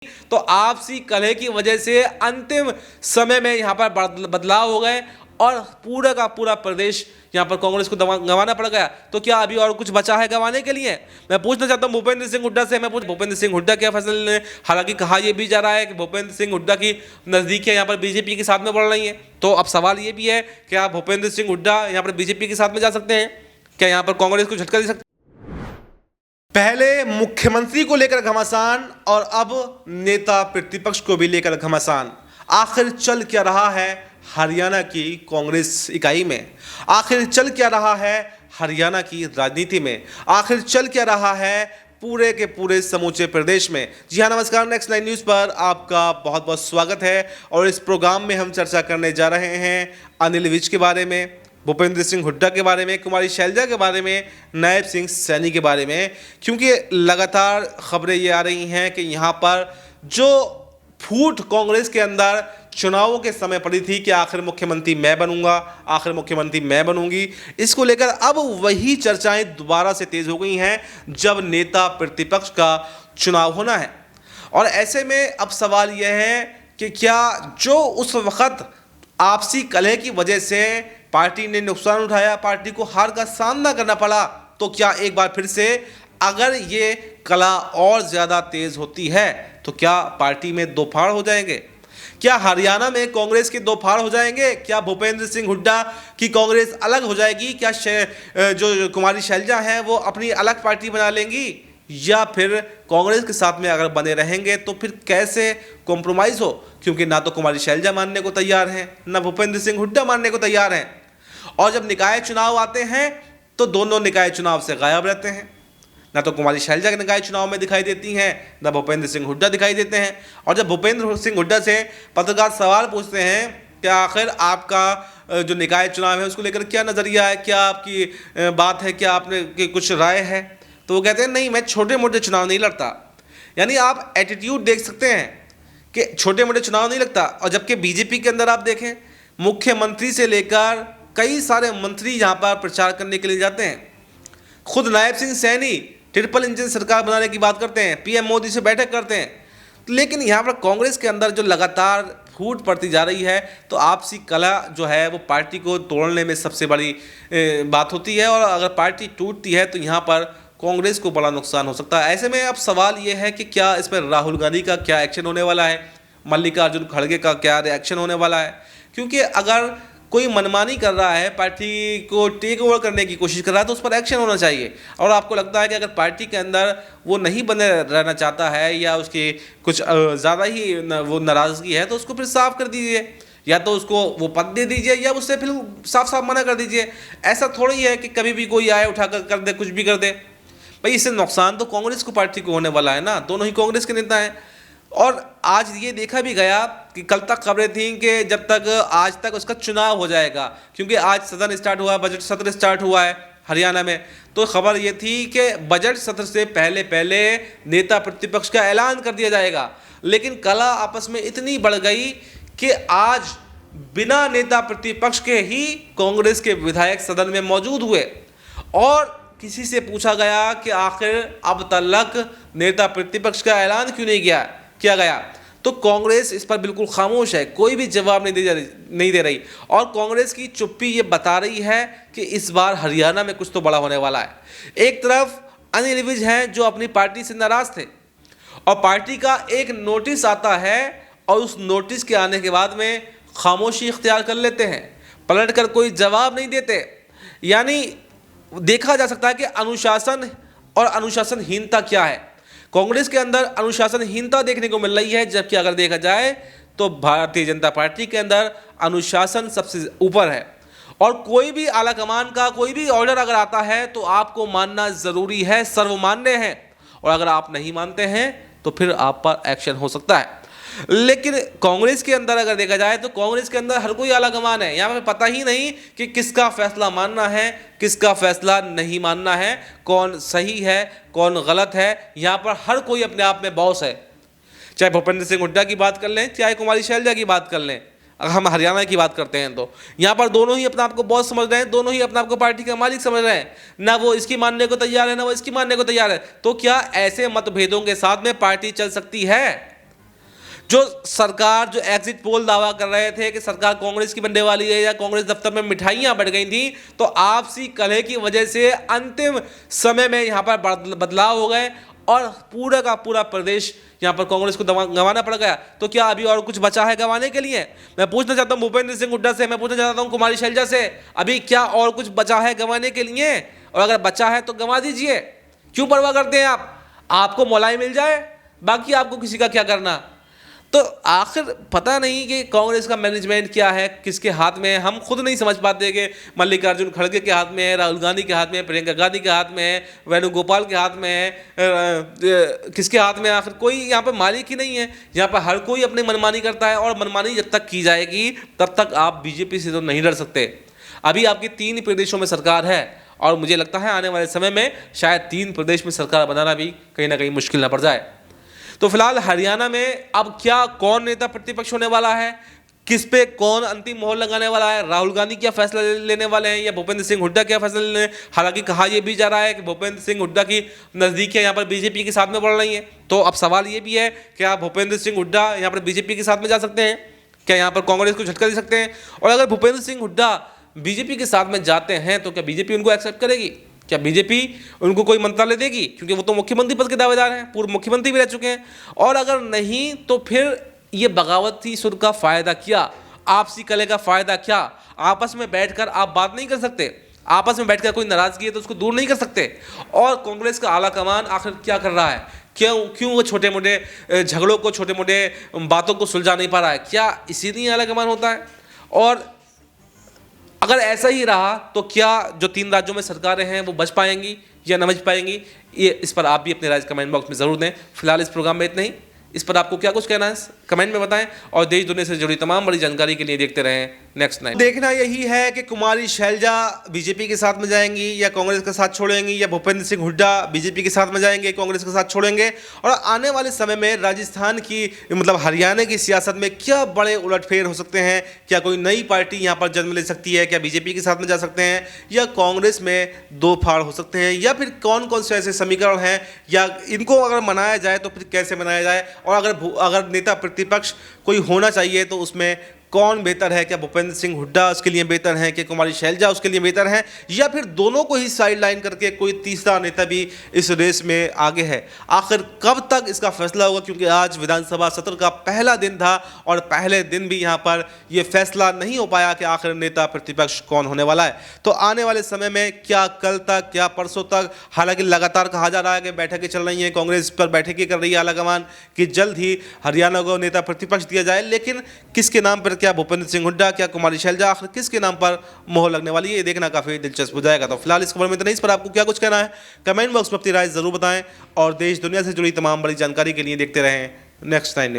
तो आपसी कलह की वजह से अंतिम समय में यहाँ पर बदलाव हो गए और पूरा का पूरा प्रदेश यहाँ पर कांग्रेस को गंवाना पड़ गया। तो क्या अभी और कुछ बचा है गंवाने के लिए? मैं पूछना चाहता हूँ भूपेंद्र सिंह हुड्डा से। भूपेंद्र सिंह हुड्डा क्या फैसला लेने? हालांकि कहा यह भी जा रहा है कि भूपेंद्र सिंह हुड्डा की नज़दीकियाँ यहाँ पर बीजेपी के साथ में बढ़ रही हैं। तो अब सवाल ये भी है, क्या भूपेंद्र सिंह हुड्डा यहाँ पर बीजेपी के साथ में जा सकते हैं? क्या यहाँ पर कांग्रेस को झटका दे सकते? पहले मुख्यमंत्री को लेकर घमासान और अब नेता प्रतिपक्ष को भी लेकर घमासान। आखिर चल क्या रहा है हरियाणा की कांग्रेस इकाई में? आखिर चल क्या रहा है हरियाणा की राजनीति में? आखिर चल क्या रहा है पूरे के पूरे समूचे प्रदेश में? जी हाँ, नमस्कार। नेक्स्ट 9 न्यूज़ पर आपका बहुत बहुत स्वागत है और इस प्रोग्राम में हम चर्चा करने जा रहे हैं अनिल विज के बारे में, भूपेंद्र सिंह हुड्डा के बारे में, कुमारी शैलजा के बारे में, नायब सिंह सैनी के बारे में। क्योंकि लगातार खबरें ये आ रही हैं कि यहाँ पर जो फूट कांग्रेस के अंदर चुनावों के समय पड़ी थी कि आखिर मुख्यमंत्री मैं बनूंगा, आखिर मुख्यमंत्री मैं बनूंगी, इसको लेकर अब वही चर्चाएं दोबारा से तेज हो गई हैं जब नेता प्रतिपक्ष का चुनाव होना है। और ऐसे में अब सवाल यह है कि क्या जो उस वक्त आपसी कलह की वजह से पार्टी ने नुकसान उठाया, पार्टी को हार का सामना करना पड़ा, तो क्या एक बार फिर से अगर ये कला और ज़्यादा तेज होती है तो क्या पार्टी में दो फाड़ हो जाएंगे? क्या हरियाणा में कांग्रेस के दो फाड़ हो जाएंगे? क्या भूपेंद्र सिंह हुड्डा की कांग्रेस अलग हो जाएगी? क्या जो कुमारी शैलजा हैं वो अपनी अलग पार्टी बना लेंगी? या फिर कांग्रेस के साथ में अगर बने रहेंगे तो फिर कैसे कॉम्प्रोमाइज़ हो? क्योंकि ना तो कुमारी शैलजा मानने को तैयार हैं, ना भूपेंद्र सिंह हुड्डा मानने को तैयार हैं। और जब निकाय चुनाव आते हैं तो दोनों निकाय चुनाव से गायब रहते हैं। ना तो कुमारी शैलजा के निकाय चुनाव में दिखाई देती हैं, ना भूपेंद्र सिंह हुड्डा दिखाई देते हैं। और जब भूपेंद्र सिंह हुड्डा से पत्रकार सवाल पूछते हैं कि आखिर आपका जो निकाय चुनाव है उसको लेकर क्या नज़रिया है, क्या आपकी बात है, क्या आपने की कुछ राय है, तो वो कहते हैं नहीं, मैं छोटे मोटे चुनाव नहीं लड़ता। यानी आप एटीट्यूड देख सकते हैं कि छोटे मोटे चुनाव नहीं लगता। और जबकि बीजेपी के अंदर आप देखें, मुख्यमंत्री से लेकर कई सारे मंत्री यहाँ पर प्रचार करने के लिए जाते हैं। खुद नायब सिंह सैनी ट्रिपल इंजन सरकार बनाने की बात करते हैं, पीएम मोदी से बैठक करते हैं। लेकिन यहाँ पर कांग्रेस के अंदर जो लगातार फूट पड़ती जा रही है, तो आपसी कलह जो है वो पार्टी को तोड़ने में सबसे बड़ी बात होती है। और अगर पार्टी टूटती है तो यहाँ पर कांग्रेस को बड़ा नुकसान हो सकता है। ऐसे में अब सवाल ये है कि क्या इस पर राहुल गांधी का क्या एक्शन होने वाला है, मल्लिकार्जुन खड़गे का क्या रिएक्शन होने वाला है? क्योंकि अगर कोई मनमानी कर रहा है, पार्टी को टेक ओवर करने की कोशिश कर रहा है, तो उस पर एक्शन होना चाहिए। और आपको लगता है कि अगर पार्टी के अंदर वो नहीं बने रहना चाहता है या उसकी कुछ ज़्यादा ही वो नाराज़गी है, तो उसको फिर साफ कर दीजिए, या तो उसको वो पद दे दीजिए या उससे फिर साफ साफ मना कर दीजिए। ऐसा थोड़ी है कि कभी भी कोई आए उठा कर दे, कुछ भी कर दे। भाई इससे नुकसान तो कांग्रेस को पार्टी को होने वाला है ना, दोनों ही कांग्रेस के नेता हैं। और आज ये देखा भी गया कि कल तक खबरें थीं कि जब तक आज तक उसका चुनाव हो जाएगा, क्योंकि आज सदन स्टार्ट हुआ, बजट सत्र स्टार्ट हुआ है हरियाणा में, तो खबर ये थी कि बजट सत्र से पहले पहले नेता प्रतिपक्ष का ऐलान कर दिया जाएगा। लेकिन कला आपस में इतनी बढ़ गई कि आज बिना नेता प्रतिपक्ष के ही कांग्रेस के विधायक सदन में मौजूद हुए और किसी से पूछा गया कि आखिर अब तक नेता प्रतिपक्ष का ऐलान क्यों नहीं किया गया, तो कांग्रेस इस पर बिल्कुल खामोश है, कोई भी जवाब नहीं दे रही। और कांग्रेस की चुप्पी ये बता रही है कि इस बार हरियाणा में कुछ तो बड़ा होने वाला है। एक तरफ अनिल विज हैं जो अपनी पार्टी से नाराज थे और पार्टी का एक नोटिस आता है और उस नोटिस के आने के बाद में खामोशी इख्तियार कर लेते हैं, पलट कर कोई जवाब नहीं देते। यानी देखा जा सकता है कि अनुशासन और अनुशासनहीनता क्या है। कांग्रेस के अंदर अनुशासनहीनता देखने को मिल रही है, जबकि अगर देखा जाए तो भारतीय जनता पार्टी के अंदर अनुशासन सबसे ऊपर है। और कोई भी आला कमान का कोई भी ऑर्डर अगर आता है तो आपको मानना ज़रूरी है, सर्वमान्य है। और अगर आप नहीं मानते हैं तो फिर आप पर एक्शन हो सकता है। लेकिन कांग्रेस के अंदर अगर देखा जाए तो कांग्रेस के अंदर हर कोई आला कमान है। यहाँ पे पता ही नहीं कि किसका फैसला मानना है, किसका फैसला नहीं मानना है, कौन सही है, कौन गलत है। यहाँ पर हर कोई अपने आप में बॉस है। चाहे भूपेंद्र सिंह हुड्डा की बात कर लें, चाहे कुमारी शैलजा की बात कर लें, अगर हम हरियाणा की बात करते हैं तो यहाँ पर दोनों ही अपने आप को बॉस समझ रहे हैं, दोनों ही अपने आप को पार्टी का मालिक समझ रहे हैं। ना वो इसकी मानने को तैयार है, ना वो इसकी मानने को तैयार है। तो क्या ऐसे मतभेदों के साथ में पार्टी चल सकती है? जो सरकार जो एग्जिट पोल दावा कर रहे थे कि सरकार कांग्रेस की बनने वाली है या कांग्रेस दफ्तर में मिठाइयां बढ़ गई थी, तो आपसी कलह की वजह से अंतिम समय में यहां पर बदलाव हो गए और पूरा का पूरा प्रदेश यहां पर कांग्रेस को गंवाना पड़ गया। तो क्या अभी और कुछ बचा है गंवाने के लिए? मैं पूछना चाहता हूं भूपेंद्र सिंह हुड्डा से, मैं पूछना चाहता हूं कुमारी शैलजा से, अभी क्या और कुछ बचा है गंवाने के लिए? और अगर बचा है तो गंवा दीजिए, क्यों परवाह करते हैं आप? आपको मौलाई मिल जाए, बाकी आपको किसी का क्या करना। तो आखिर पता नहीं कि कांग्रेस का मैनेजमेंट क्या है, किसके हाथ में है, हम खुद नहीं समझ पाते कि मल्लिकार्जुन खड़गे के हाथ में है, राहुल गांधी के हाथ में है, प्रियंका गांधी के हाथ में है, वेणुगोपाल के हाथ में है, किसके हाथ में है? आखिर कोई यहाँ पर मालिक ही नहीं है। यहाँ पर हर कोई अपनी मनमानी करता है और मनमानी जब तक की जाएगी तब तक आप बीजेपी से तो नहीं डर सकते। अभी आपकी 3 प्रदेशों में सरकार है और मुझे लगता है आने वाले समय में शायद 3 प्रदेश में सरकार बनाना भी कहीं ना कहीं मुश्किल ना पड़ जाए। तो फिलहाल हरियाणा में अब क्या कौन नेता प्रतिपक्ष होने वाला है, किस पे कौन अंतिम मोहर लगाने वाला है, राहुल गांधी क्या फैसला लेने वाले हैं या भूपेंद्र सिंह हुड्डा क्या फैसला लेने? हालांकि कहा यह भी जा रहा है कि भूपेंद्र सिंह हुड्डा की नज़दीकियां यहाँ पर बीजेपी के साथ में बढ़ रही हैं। तो अब सवाल ये भी है कि आप भूपेंद्र सिंह हुड्डा यहाँ पर बीजेपी के साथ में जा सकते हैं क्या? यहाँ पर कांग्रेस को झटका दे सकते हैं? और अगर भूपेंद्र सिंह हुड्डा बीजेपी के साथ में जाते हैं तो क्या बीजेपी उनको एक्सेप्ट करेगी? क्या बीजेपी उनको कोई मंत्रालय देगी? क्योंकि वो तो मुख्यमंत्री पद के दावेदार हैं, पूर्व मुख्यमंत्री भी रह चुके हैं। और अगर नहीं तो फिर ये बगावती सुर का फायदा क्या, आपसी कलह का फायदा क्या? आपस में बैठकर आप बात नहीं कर सकते, आपस में बैठकर कोई नाराजगी है तो उसको दूर नहीं कर सकते। और कांग्रेस का आला कमान आखिर क्या कर रहा है? क्यों वो छोटे मोटे झगड़ों को, छोटे मोटे बातों को सुलझा नहीं पा रहा है? क्या इसीलिए आला कमान होता है? और अगर ऐसा ही रहा तो क्या जो 3 राज्यों में सरकारें हैं वो बच पाएंगी या न बच पाएंगी? ये इस पर आप भी अपने राय कमेंट बॉक्स में ज़रूर दें। फिलहाल इस प्रोग्राम में इतना ही। इस पर आपको क्या कुछ कहना है कमेंट में बताएं और देश दुनिया से जुड़ी तमाम बड़ी जानकारी के लिए देखते रहें नेक्स्ट 9। देखना यही है कि कुमारी शैलजा बीजेपी के साथ में जाएंगी या कांग्रेस का साथ छोड़ेंगी, या भूपेंद्र सिंह हुड्डा बीजेपी के साथ में जाएंगे कांग्रेस के साथ छोड़ेंगे। और आने वाले समय में राजस्थान की मतलब हरियाणा की सियासत में क्या बड़े उलटफेर हो सकते हैं? क्या कोई नई पार्टी यहाँ पर जन्म ले सकती है? क्या बीजेपी के साथ में जा सकते हैं या कांग्रेस में 2 फाड़ हो सकते हैं? या फिर कौन कौन से ऐसे समीकरण हैं, या इनको अगर मनाया जाए तो फिर कैसे मनाया जाए? और अगर नेता प्रतिपक्ष कोई होना चाहिए तो उसमें कौन बेहतर है? क्या भूपेंद्र सिंह हुड्डा उसके लिए बेहतर है कि कुमारी शैलजा उसके लिए बेहतर है, या फिर दोनों को ही साइडलाइन करके कोई तीसरा नेता भी इस रेस में आगे है? आखिर कब तक इसका फैसला होगा? क्योंकि आज विधानसभा सत्र का पहला दिन था और पहले दिन भी यहाँ पर यह फैसला नहीं हो पाया कि आखिर नेता प्रतिपक्ष कौन होने वाला है। तो आने वाले समय में क्या कल तक, क्या परसों तक, हालांकि लगातार कहा जा रहा है कि बैठकें चल रही हैं, कांग्रेस पर बैठकें कर रही है आलाकमान कि जल्द ही हरियाणा को नेता प्रतिपक्ष दिया जाए, लेकिन किसके नाम पर, क्या भूपेंद्र सिंह हुड्डा, क्या कुमारी शैलजा, आखिर किसके नाम पर मोहर लगने वाली है? ये देखना काफी दिलचस्प हो जाएगा। तो फिलहाल इस खबर में इतना ही। इस पर आपको क्या कुछ कहना है कमेंट बॉक्स में अपनी राय जरूर बताएं और देश दुनिया से जुड़ी तमाम बड़ी जानकारी के लिए देखते रहें नेक्स्ट 9 न्यूज।